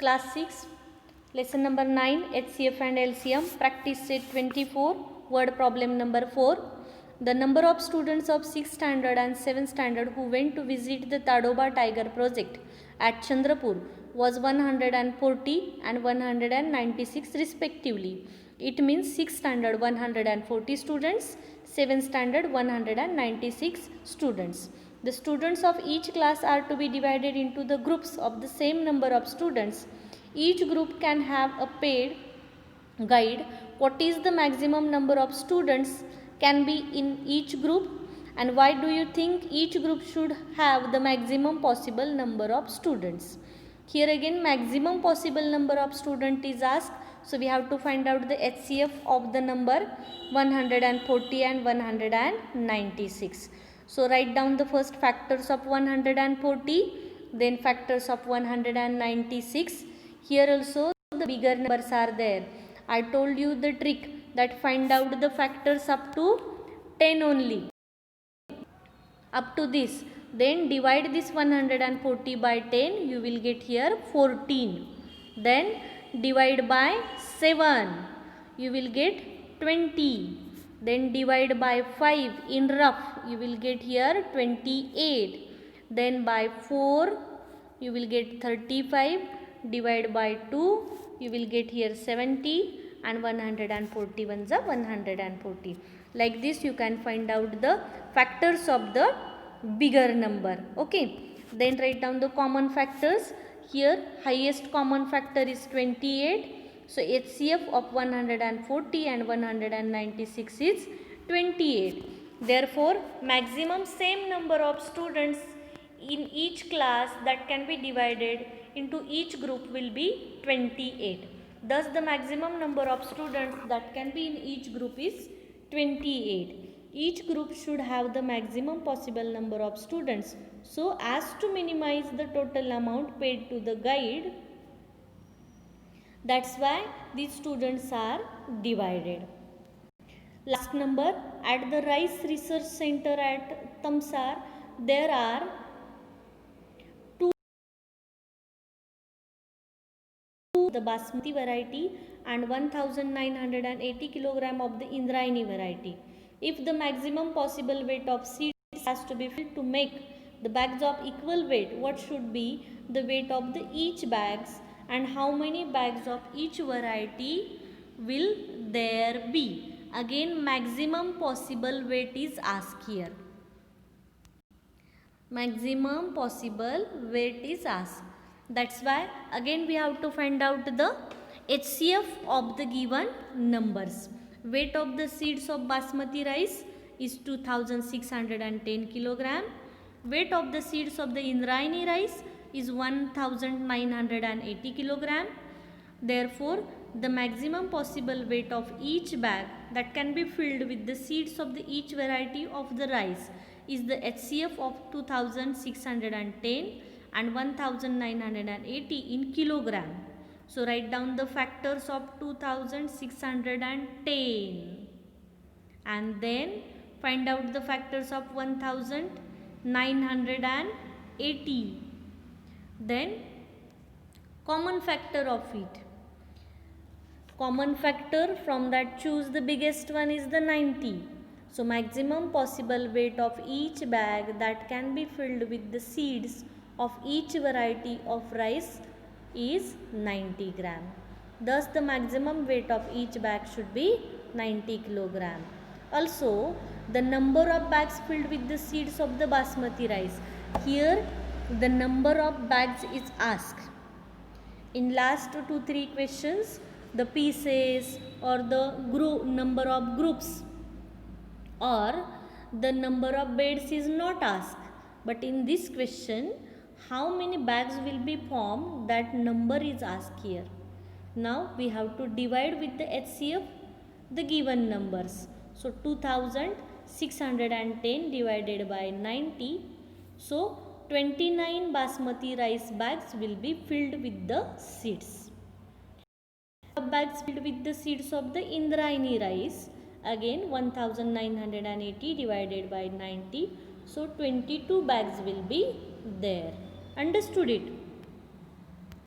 Class 6, lesson number 9, HCF and LCM, practice set 24, word problem number 4. The number of students of 6th standard and 7th standard who went to visit the Tadoba Tiger project at Chandrapur was 140 and 196 respectively. It means 6th standard 140 students, 7th standard 196 students. The students of each class are to be divided into the groups of the same number of students. Each group can have a paid guide. What is the maximum number of students can be in each group, and why do you think each group should have the maximum possible number of students? Here again maximum possible number of student is asked. So we have to find out the HCF of the number 140 and 196. So write down the first factors of 140, then factors of 196. Here also the bigger numbers are there. I told you the trick that find out the factors up to 10 only. Up to this. Then divide this 140 by 10. You will get here 14. Then divide by 7. You will get 20. Then divide by 5 in rough. You will get here 28. Then by 4 you will get 35. Divide by 2 you will get here 70, and 141 is 140. Like this you can find out the factors of the bigger number. Okay. Then write down the common factors. Here highest common factor is 28. So HCF of 140 and 196 is 28. Therefore maximum same number of students in each class that can be divided into each group will be 28. Thus the maximum number of students that can be in each group is 28. Each group should have the maximum possible number of students so as to minimize the total amount paid to the guide. That's why these students are divided. Last number, at the Rice Research Center at Tamsar, there are the Basmati variety and 1980 kg of the Indrayani variety. If the maximum possible weight of seeds has to be filled to make the bags of equal weight, what should be the weight of the each bags, and how many bags of each variety will there be? Again maximum possible weight is asked here. Maximum possible weight is asked. That's why again we have to find out the HCF of the given numbers. Weight of the seeds of Basmati rice is 2610 kg. Weight of the seeds of the Indrayani rice is 1980 kg. Therefore, the maximum possible weight of each bag that can be filled with the seeds of the each variety of the rice is the HCF of 2610 and 1980 in kilogram. So write down the factors of 2610 and then find out the factors of 1980. Then common factor of it. Common factor, from that choose the biggest one is the 90. So maximum possible weight of each bag that can be filled with the seeds of each variety of rice is 90 gram. Thus the maximum weight of each bag should be 90 kilogram. Also the number of bags filled with the seeds of the Basmati rice. Here the number of bags is asked. In last 2-3 questions the pieces or the number of groups or the number of beds is not asked. But in this question how many bags will be formed, that number is asked here. Now we have to divide with the HCF the given numbers. So 2610 divided by 90. So 29 Basmati rice bags will be filled with the seeds. Bags filled with the seeds of the Indrayani rice, again 1980 divided by 90. So 22 bags will be there. Understood it?